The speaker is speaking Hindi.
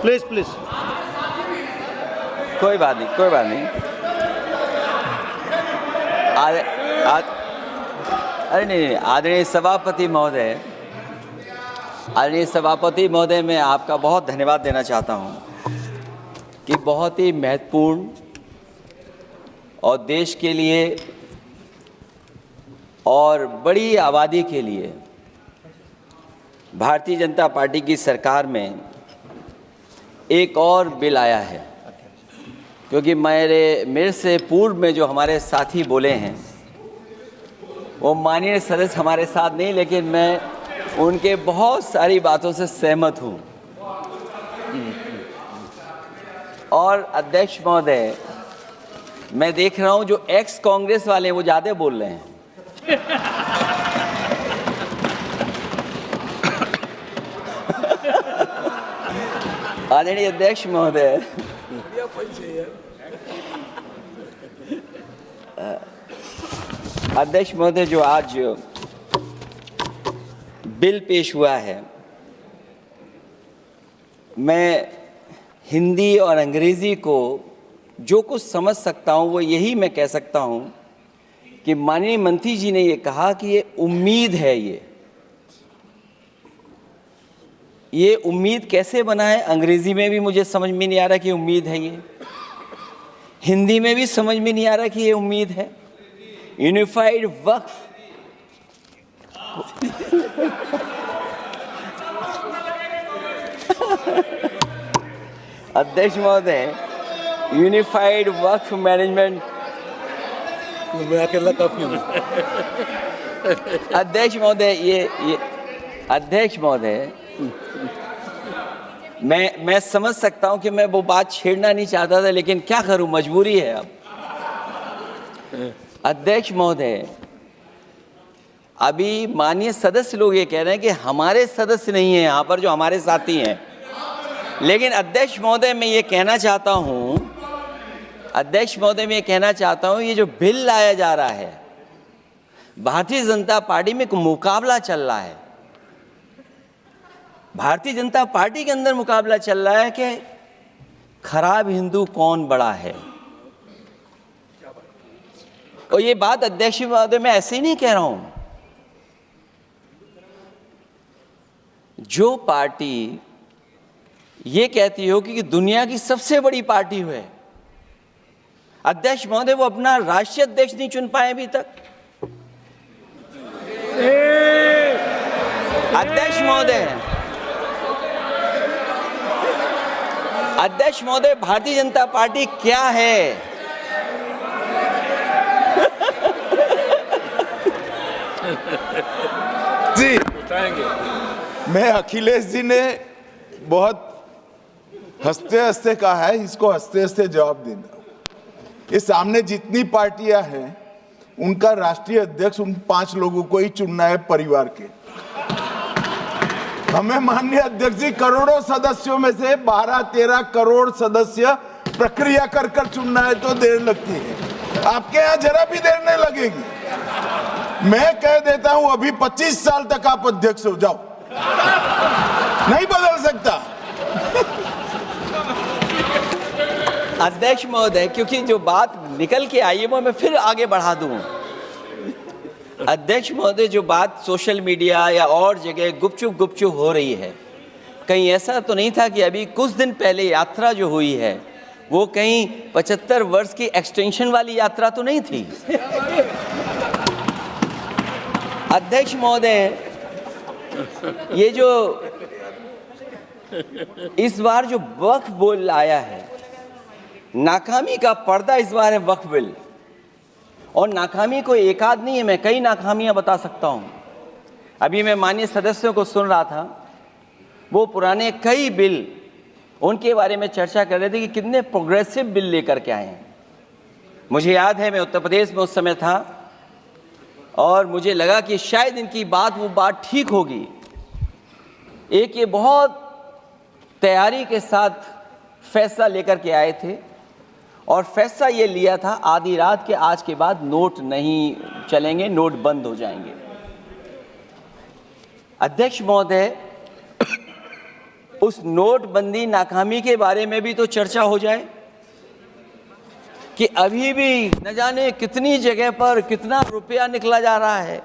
Please please. कोई बात नहीं, कोई बात नहीं। अरे नहीं, आदरणीय सभापति महोदय, मैं आपका बहुत धन्यवाद देना चाहता हूं कि बहुत ही महत्वपूर्ण और देश के लिए और बड़ी आबादी के लिए भारतीय जनता पार्टी की सरकार में एक और बिल आया है। क्योंकि मेरे से पूर्व में जो हमारे साथी बोले हैं वो माननीय सदस्य हमारे साथ नहीं, लेकिन मैं उनके बहुत सारी बातों से सहमत हूँ। और अध्यक्ष महोदय, मैं देख रहा हूँ जो एक्स कांग्रेस वाले हैं वो ज़्यादा बोल रहे हैं। आदरणीय अध्यक्ष महोदय, जो आज बिल पेश हुआ है, मैं हिंदी और अंग्रेज़ी को जो कुछ समझ सकता हूँ वो यही मैं कह सकता हूँ कि माननीय मंत्री जी ने ये कहा कि ये उम्मीद है। ये उम्मीद कैसे बना है, अंग्रेज़ी में भी मुझे समझ में नहीं आ रहा कि उम्मीद है ये, हिंदी में भी समझ में नहीं आ रहा कि ये उम्मीद है। यूनिफाइड वक्फ अध्यक्ष महोदय, यूनिफाइड वक्फ मैनेजमेंट, मैं अकेला काफी हूँ। अध्यक्ष महोदय, ये अध्यक्ष महोदय, मैं समझ सकता हूं कि मैं वो बात छेड़ना नहीं चाहता था, लेकिन क्या करूं, मजबूरी है अब। अध्यक्ष महोदय, अभी माननीय सदस्य लोग ये कह रहे हैं कि हमारे सदस्य नहीं है यहाँ पर जो हमारे साथी हैं, लेकिन अध्यक्ष महोदय मैं ये कहना चाहता हूँ, ये जो बिल लाया जा रहा है, भारतीय जनता पार्टी में एक मुकाबला चल रहा है। भारतीय जनता पार्टी के अंदर मुकाबला चल रहा है कि खराब हिंदू कौन बड़ा है। और ये बात अध्यक्ष महोदय मैं ऐसे ही नहीं कह रहा हूं। जो पार्टी ये कहती हो कि दुनिया की सबसे बड़ी पार्टी है, अध्यक्ष महोदय वो अपना राष्ट्रीय अध्यक्ष नहीं चुन पाए अभी तक। अध्यक्ष महोदय, भारतीय जनता पार्टी क्या है? जी, मैं अखिलेश जी ने बहुत हंसते हंसते कहा है, इसको हंसते हंसते जवाब देना। ये सामने जितनी पार्टियां हैं उनका राष्ट्रीय अध्यक्ष उन 5 लोगों को ही चुनना है परिवार के। हमें माननीय अध्यक्ष जी करोड़ों सदस्यों में से 12-13 करोड़ सदस्य प्रक्रिया कर कर चुनना है तो देर लगती है। आपके यहाँ जरा भी देर नहीं लगेगी। मैं कह देता हूं अभी 25 साल तक आप अध्यक्ष हो जाओ, नहीं बदल सकता। अध्यक्ष महोदय, क्योंकि जो बात निकल के आई है वो मैं फिर आगे बढ़ा दूं। अध्यक्ष महोदय, जो बात सोशल मीडिया या और जगह गुपचुप हो रही है, कहीं ऐसा तो नहीं था कि अभी कुछ दिन पहले यात्रा जो हुई है वो कहीं 75 वर्ष की एक्सटेंशन वाली यात्रा तो नहीं थी? अध्यक्ष महोदय, ये जो इस बार जो वक्फ बिल आया है, नाकामी का पर्दा इस बार है वक्फ बिल। और नाकामी कोई एक आध नहीं है, मैं कई नाकामियां बता सकता हूं। अभी मैं माननीय सदस्यों को सुन रहा था, वो पुराने कई बिल उनके बारे में चर्चा कर रहे थे कि कितने प्रोग्रेसिव बिल लेकर के आए हैं। मुझे याद है मैं उत्तर प्रदेश में उस समय था और मुझे लगा कि शायद इनकी वो बात ठीक होगी। एक ये बहुत तैयारी के साथ फैसला लेकर के आए थे और फैसला ये लिया था आधी रात के आज के बाद नोट नहीं चलेंगे, नोट बंद हो जाएंगे। अध्यक्ष महोदय, उस नोटबंदी नाकामी के बारे में भी तो चर्चा हो जाए कि अभी भी न जाने कितनी जगह पर कितना रुपया निकला जा रहा है।